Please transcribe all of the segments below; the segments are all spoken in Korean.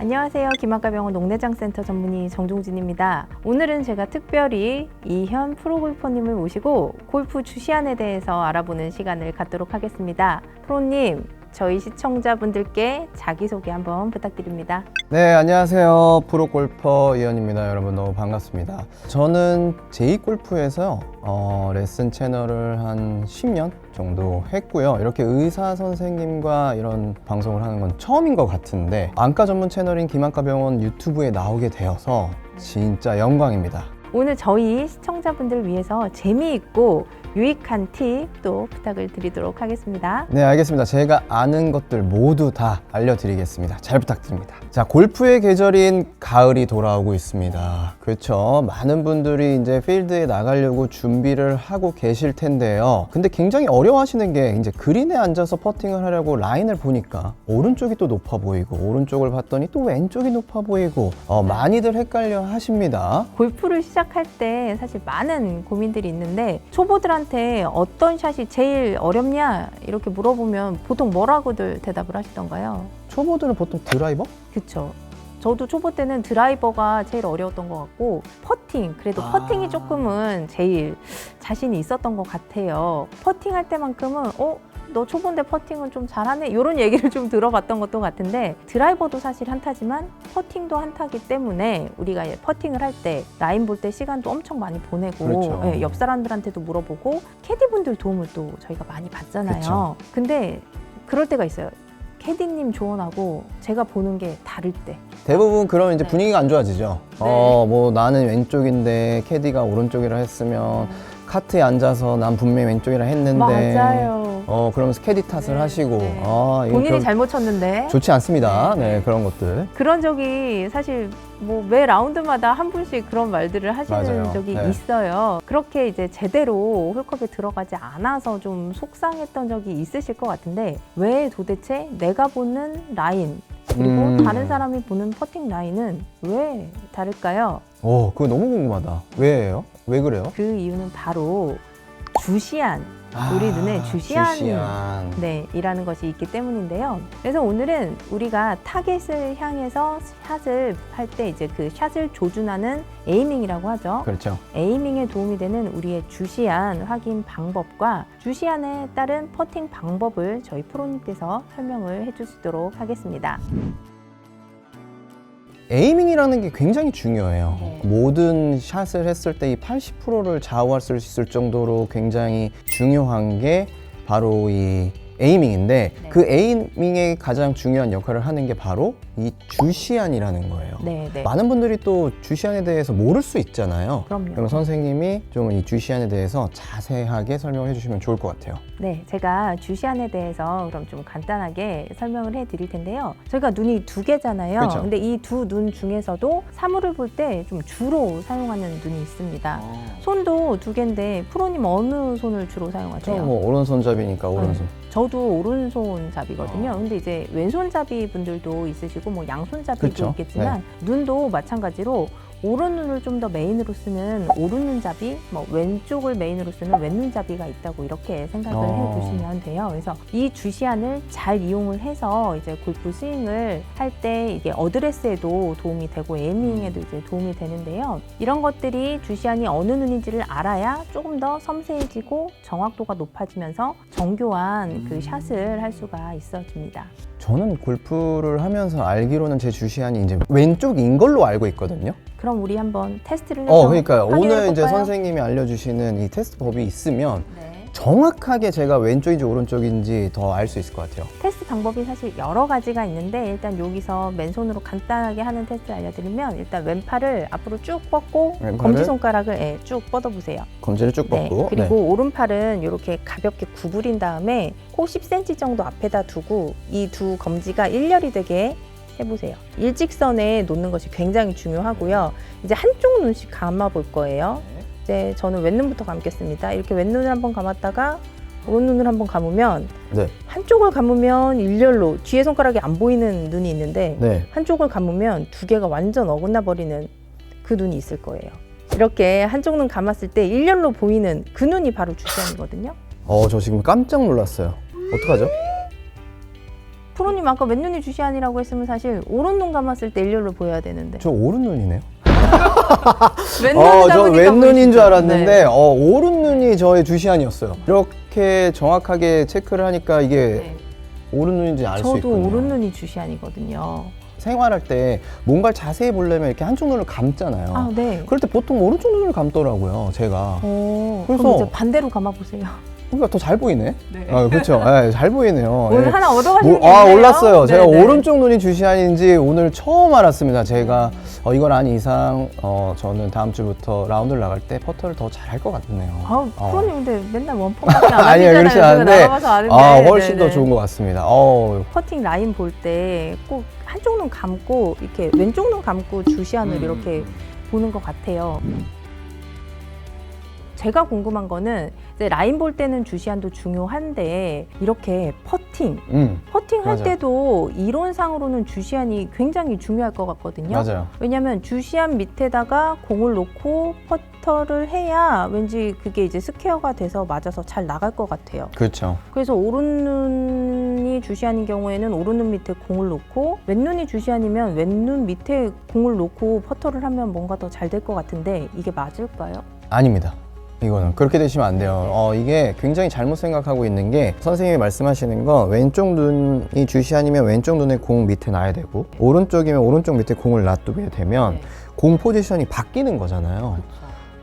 안녕하세요. 김학과병원 녹내장센터 전문의 정종진입니다. 오늘은 제가 특별히 이현 프로골퍼님을 모시고 골프 주시안에 대해서 알아보는 시간을 갖도록 하겠습니다. 프로님, 저희 시청자분들께 자기소개 한번 부탁드립니다. 네, 안녕하세요. 프로골퍼 이현입니다. 여러분 너무 반갑습니다. 저는 제이골프에서 레슨 채널을 한 10년 정도 했고요. 이렇게 의사 선생님과 이런 방송을 하는 건 처음인 것 같은데 안과 전문 채널인 김학과병원 유튜브에 나오게 되어서 진짜 영광입니다. 오늘 저희 시청자분들을 위해서 재미있고 유익한 팁 또 부탁을 드리도록 하겠습니다. 네, 알겠습니다. 제가 아는 것들 모두 다 알려드리겠습니다. 잘 부탁드립니다. 자, 골프의 계절인 가을이 돌아오고 있습니다. 그렇죠. 많은 분들이 이제 필드에 나가려고 준비를 하고 계실 텐데요. 근데 굉장히 어려워하시는 게 이제 그린에 앉아서 퍼팅을 하려고 라인을 보니까 오른쪽이 또 높아 보이고 오른쪽을 봤더니 또 왼쪽이 높아 보이고 많이들 헷갈려 하십니다. 골프를 시작할 때 사실 많은 고민들이 있는데 초보들한테 어떤 샷이 제일 어렵냐 이렇게 물어보면 보통 뭐라고들 대답을 하시던가요? 초보들은 보통 드라이버? 그쵸. 저도 초보 때는 드라이버가 제일 어려웠던 것 같고 퍼팅, 그래도 퍼팅이 조금은 제일 자신이 있었던 것 같아요. 퍼팅할 때만큼은 너 초보인데 퍼팅은 좀 잘하네 이런 얘기를 좀 들어봤던 것도 같은데 드라이버도 사실 한타지만 퍼팅도 한타기 때문에 우리가 퍼팅을 할 때 라인 볼 때 시간도 엄청 많이 보내고 그렇죠. 예, 옆 사람들한테도 물어보고 캐디분들 도움을 또 저희가 많이 받잖아요. 그쵸. 근데 그럴 때가 있어요. 캐디님 조언하고 제가 보는 게 다를 때. 대부분 그럼 이제 분위기가 안 좋아지죠. 뭐 나는 왼쪽인데 캐디가 오른쪽이라 했으면 카트에 앉아서 난 분명히 왼쪽이라 했는데 맞아요. 그러면서 캐디 탓을 하시고 이거 본인이 잘못 쳤는데 좋지 않습니다. 네, 그런 것들. 그런 적이 사실 뭐 매 라운드마다 한 분씩 그런 말들을 하시는 맞아요. 적이 네. 있어요. 그렇게 이제 제대로 홀컵에 들어가지 않아서 좀 속상했던 적이 있으실 것 같은데 왜 도대체 내가 보는 라인 그리고 다른 사람이 보는 퍼팅 라인은 왜 다를까요? 그거 너무 궁금하다. 왜예요? 왜 그래요? 그 이유는 바로 주시안, 우리 눈에 주시안이 네, 이라는 것이 있기 때문인데요. 그래서 오늘은 우리가 타겟을 향해서 샷을 할 때 이제 그 샷을 조준하는 에이밍이라고 하죠. 그렇죠. 에이밍에 도움이 되는 우리의 주시안 확인 방법과 주시안에 따른 퍼팅 방법을 저희 프로님께서 설명을 해주시도록 하겠습니다. 에이밍이라는 게 굉장히 중요해요. 모든 샷을 했을 때 이 80%를 좌우할 수 있을 정도로 굉장히 중요한 게 바로 이 에이밍인데 그 에이밍의 가장 중요한 역할을 하는 게 바로 이 주시안이라는 거예요. 많은 분들이 또 주시안에 대해서 모를 수 있잖아요. 그럼 선생님이 좀 이 주시안에 대해서 자세하게 설명해 주시면 좋을 것 같아요. 네, 제가 주시안에 대해서 그럼 좀 간단하게 설명을 해드릴 텐데요. 저희가 눈이 두 개잖아요. 그렇죠. 근데 이 두 눈 중에서도 사물을 볼 때 좀 주로 사용하는 눈이 있습니다. 손도 두 개인데 프로님 어느 손을 주로 사용하세요? 뭐 오른손잡이니까 오른손. 저도 오른손잡이거든요. 근데 이제 왼손잡이 분들도 있으시고 뭐 양손잡이도 그쵸? 있겠지만 눈도 마찬가지로 오른 눈을 좀 더 메인으로 쓰는 오른 눈잡이, 뭐 왼쪽을 메인으로 쓰는 왼눈잡이가 있다고 이렇게 생각을 해두시면 돼요. 그래서 이 주시안을 잘 이용을 해서 이제 골프 스윙을 할 때 이게 어드레스에도 도움이 되고 에이밍에도 이제 도움이 되는데요. 이런 것들이 주시안이 어느 눈인지를 알아야 조금 더 섬세해지고 정확도가 높아지면서 정교한 그 샷을 할 수가 있어집니다. 저는 골프를 하면서 알기로는 제 주시안이 이제 왼쪽인 걸로 알고 있거든요. 그럼 우리 한번 테스트를 해서 그러니까요. 오늘 이제 해볼까요? 선생님이 알려주시는 이 테스트 법이 있으면 정확하게 제가 왼쪽인지 오른쪽인지 더 알 수 있을 것 같아요. 테스트 방법이 사실 여러 가지가 있는데 일단 여기서 맨손으로 간단하게 하는 테스트를 알려드리면 일단 왼팔을 앞으로 쭉 뻗고 검지손가락을 쭉 뻗어보세요. 검지를 쭉 뻗고 그리고 오른팔은 이렇게 가볍게 구부린 다음에 코 10cm 정도 앞에다 두고 이 두 검지가 일렬이 되게 해보세요. 일직선에 놓는 것이 굉장히 중요하고요. 이제 한쪽 눈씩 감아 볼 거예요. 이제 저는 왼눈부터 감겠습니다. 이렇게 왼눈을 한번 감았다가 오른눈을 한번 감으면 한쪽을 감으면 일렬로 뒤에 손가락이 안 보이는 눈이 있는데 한쪽을 감으면 두 개가 완전 어긋나 버리는 그 눈이 있을 거예요. 이렇게 한쪽 눈 감았을 때 일렬로 보이는 그 눈이 바로 주시안이거든요. 저 지금 깜짝 놀랐어요. 어떡하죠? 프로님 아까 왼눈이 주시안이라고 했으면 사실 오른눈 감았을 때 일렬로 보여야 되는데. 저 오른눈이네요. 왼눈이다 저 보니까 왼눈인 줄 보이시죠? 알았는데 네. 오른눈이 저의 주시안이었어요. 이렇게 정확하게 체크를 하니까 이게 네. 오른눈인지 알 수 저도 있군요. 오른눈이 주시안이거든요. 생활할 때 뭔가를 자세히 보려면 이렇게 한쪽 눈을 감잖아요. 아, 네. 그럴 때 보통 오른쪽 눈을 감더라고요, 제가. 그래서 그래서- 이제 반대로 감아보세요. 그러니까 더 잘 보이네. 네. 그렇죠. 네, 잘 보이네요. 오늘 예. 하나 얻어가시는 게 아, 있네요. 올랐어요. 제가 네네. 오른쪽 눈이 주시안인지 오늘 처음 알았습니다. 제가 이걸 안 이상 저는 다음 주부터 라운드를 나갈 때 퍼터를 더 잘할 것 같네요. 아, 프로님 근데 맨날 원퍼밖에 안 아니요, 하시잖아요. 그렇지 제가 않은데 나가봐서 아는데. 훨씬 네네. 더 좋은 것 같습니다. 퍼팅 라인 볼 때 꼭 한쪽 눈 감고 이렇게 왼쪽 눈 감고 주시안을 이렇게 보는 것 같아요. 제가 궁금한 거는 이제 라인 볼 때는 주시안도 중요한데 이렇게 퍼팅 할 맞아요. 때도 이론상으로는 주시안이 굉장히 중요할 것 같거든요. 맞아요. 왜냐하면 주시안 밑에다가 공을 놓고 퍼터를 해야 왠지 그게 이제 스퀘어가 돼서 맞아서 잘 나갈 것 같아요. 그렇죠. 그래서 오른눈이 주시안인 경우에는 오른눈 밑에 공을 놓고 왼눈이 주시안이면 왼눈 밑에 공을 놓고 퍼터를 하면 뭔가 더 잘 될 것 같은데 이게 맞을까요? 아닙니다. 이거는 그렇게 되시면 안 돼요. 이게 굉장히 잘못 생각하고 있는 게 선생님이 말씀하시는 건 왼쪽 눈이 주시안이면 왼쪽 눈에 공 밑에 놔야 되고 오른쪽이면 오른쪽 밑에 공을 놔두게 되면 공 포지션이 바뀌는 거잖아요.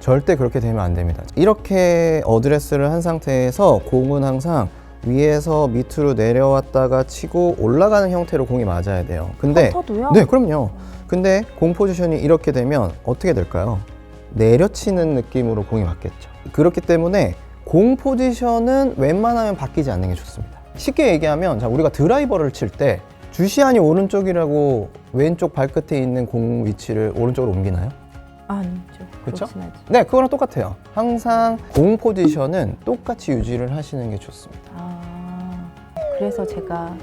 절대 그렇게 되면 안 됩니다. 이렇게 어드레스를 한 상태에서 공은 항상 위에서 밑으로 내려왔다가 치고 올라가는 형태로 공이 맞아야 돼요. 근데 퍼터도요? 네, 그럼요. 근데 공 포지션이 이렇게 되면 어떻게 될까요? 내려치는 느낌으로 공이 맞겠죠. 그렇기 때문에 공 포지션은 웬만하면 바뀌지 않는 게 좋습니다. 쉽게 얘기하면 자, 우리가 드라이버를 칠 때 주시안이 오른쪽이라고 왼쪽 발끝에 있는 공 위치를 오른쪽으로 옮기나요? 아니죠. 그쵸? 그렇진 않죠. 네, 그거랑 똑같아요. 항상 공 포지션은 똑같이 유지를 하시는 게 좋습니다. 그래서 제가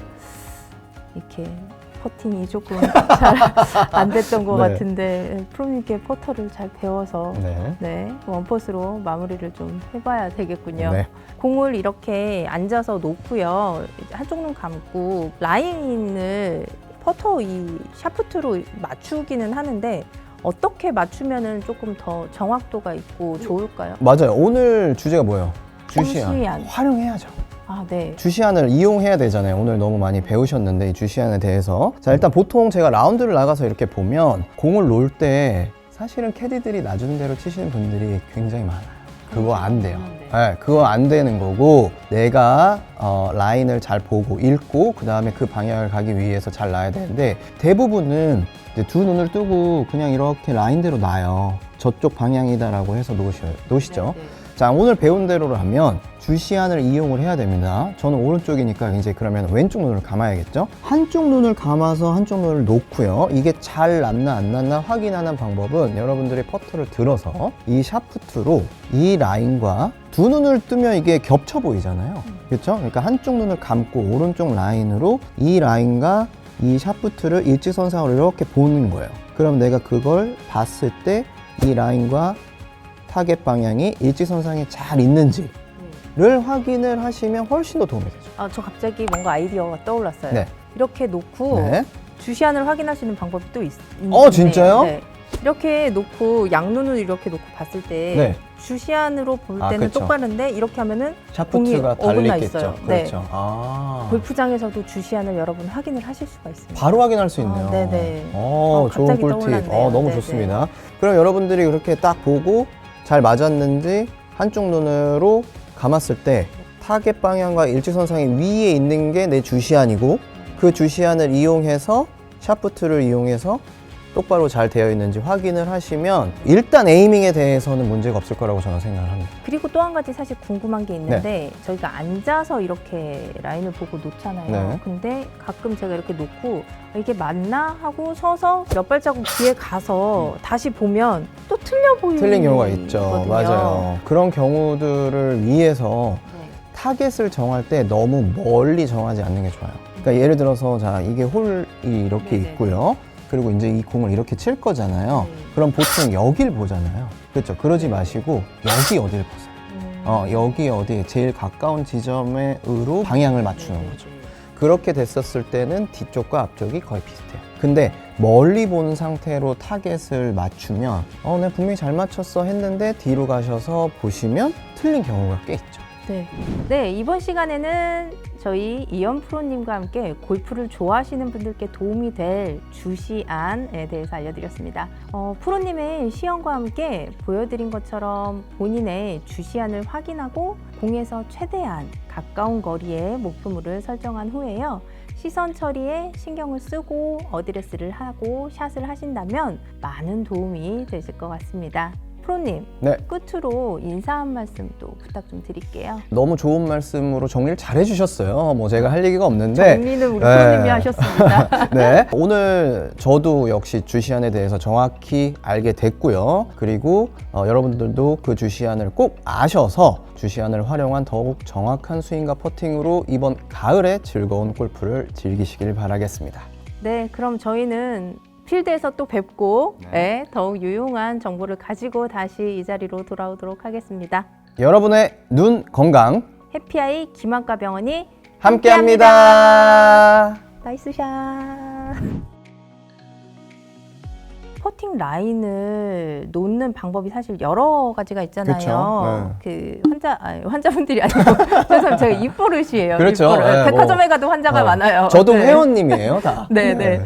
이렇게 퍼팅이 조금 잘 안 됐던 것 네. 같은데 프로님께 퍼터를 잘 배워서 네. 원퍼스로 마무리를 좀 해봐야 되겠군요. 네. 공을 이렇게 앉아서 놓고요. 한쪽 눈 감고 라인을 퍼터 이 샤프트로 맞추기는 하는데 어떻게 맞추면은 조금 더 정확도가 있고 좋을까요? 맞아요. 오늘 주제가 뭐예요? 주시안. 주시안. 활용해야죠. 아, 네. 주시안을 이용해야 되잖아요. 오늘 너무 많이 배우셨는데 이 주시안에 대해서. 자, 일단 보통 제가 라운드를 나가서 이렇게 보면 공을 놓을 때 사실은 캐디들이 놔주는 대로 치시는 분들이 굉장히 많아요. 그거 안 돼요. 네, 그거 안 되는 거고 내가 라인을 잘 보고 읽고 그 다음에 그 방향을 가기 위해서 잘 놔야 되는데 대부분은 이제 두 눈을 뜨고 그냥 이렇게 라인대로 놔요. 저쪽 방향이다라고 해서 놓으시죠. 네, 네. 자, 오늘 배운 대로 하면 주시안을 이용을 해야 됩니다. 저는 오른쪽이니까 이제 그러면 왼쪽 눈을 감아야겠죠? 한쪽 눈을 감아서 한쪽 눈을 놓고요. 이게 잘 났나 안 났나 확인하는 방법은 여러분들이 퍼터를 들어서 이 샤프트로 이 라인과 두 눈을 뜨면 이게 겹쳐 보이잖아요. 그렇죠? 그러니까 한쪽 눈을 감고 오른쪽 라인으로 이 라인과 이 샤프트를 일직선상으로 이렇게 보는 거예요. 그럼 내가 그걸 봤을 때 이 라인과 타겟 방향이 일직선상에 잘 있는지를 확인을 하시면 훨씬 더 도움이 되죠. 아, 저 갑자기 뭔가 아이디어가 떠올랐어요. 네. 이렇게 놓고 네. 주시안을 확인할 수 있는 방법이 또 있네요. 진짜요? 네. 이렇게 놓고 양눈을 이렇게 놓고 봤을 때 네. 주시안으로 볼 아, 때는 그쵸. 똑바른데 이렇게 하면은 샤프트가 공이 어긋나 달리겠죠. 있어요. 그렇죠. 네. 아. 골프장에서도 주시안을 여러분 확인을 하실 수가 있습니다. 바로 확인할 수 있네요. 네네. 좋은 갑자기 꿀팁. 떠올랐네요. 너무 네네. 좋습니다. 그럼 여러분들이 그렇게 딱 보고 잘 맞았는지 한쪽 눈으로 감았을 때 타겟 방향과 일직선상의 위에 있는 게 내 주시안이고 그 주시안을 이용해서 샤프트를 이용해서 똑바로 잘 되어 있는지 확인을 하시면 일단 에이밍에 대해서는 문제가 없을 거라고 저는 생각을 합니다. 그리고 또 한 가지 사실 궁금한 게 있는데 저희가 앉아서 이렇게 라인을 보고 놓잖아요. 네. 근데 가끔 제가 이렇게 놓고 이게 맞나 하고 서서 몇 발자국 뒤에 가서 다시 보면 또 틀려 보이는 틀린 경우가 있죠. 맞아요. 그런 경우들을 위해서 타겟을 정할 때 너무 멀리 정하지 않는 게 좋아요. 그러니까 예를 들어서 자 이게 홀이 이렇게 네네. 있고요. 그리고 이제 이 공을 이렇게 칠 거잖아요. 그럼 보통 여길 보잖아요. 그렇죠. 그러지 마시고 여기 어디를 보세요. 여기 어디 제일 가까운 지점으로 방향을 맞추는 거죠. 그렇게 됐었을 때는 뒤쪽과 앞쪽이 거의 비슷해요. 근데 멀리 본 상태로 타겟을 맞추면 내가 분명히 잘 맞췄어 했는데 뒤로 가셔서 보시면 틀린 경우가 꽤 있죠. 네, 이번 시간에는 저희 이현 프로님과 함께 골프를 좋아하시는 분들께 도움이 될 주시안에 대해서 알려드렸습니다. 프로님의 시연과 함께 보여드린 것처럼 본인의 주시안을 확인하고 공에서 최대한 가까운 거리에 목표물을 설정한 후에요. 시선 처리에 신경을 쓰고 어드레스를 하고 샷을 하신다면 많은 도움이 되실 것 같습니다. 프로님, 네. 끝으로 인사 한 말씀 또 부탁 좀 드릴게요. 너무 좋은 말씀으로 정리를 잘 해주셨어요. 뭐 제가 할 얘기가 없는데 정리는 우리 프로님이 하셨습니다. 네. 오늘 저도 역시 주시안에 대해서 정확히 알게 됐고요. 그리고 여러분들도 그 주시안을 꼭 아셔서 주시안을 활용한 더욱 정확한 스윙과 퍼팅으로 이번 가을에 즐거운 골프를 즐기시길 바라겠습니다. 네, 그럼 저희는 필드에서 또 뵙고 더욱 유용한 정보를 가지고 다시 이 자리로 돌아오도록 하겠습니다. 여러분의 눈 건강 해피아이 김한과 병원이 함께합니다. 나이스 샷. 퍼팅 라인을 놓는 방법이 사실 여러 가지가 있잖아요. 그 환자분들이 아니고 죄송합니다. 제가 입버릇이에요. 그렇죠. 입버릇. 네, 백화점에 가도 환자가 많아요. 저도 네. 회원님이에요, 다. 네.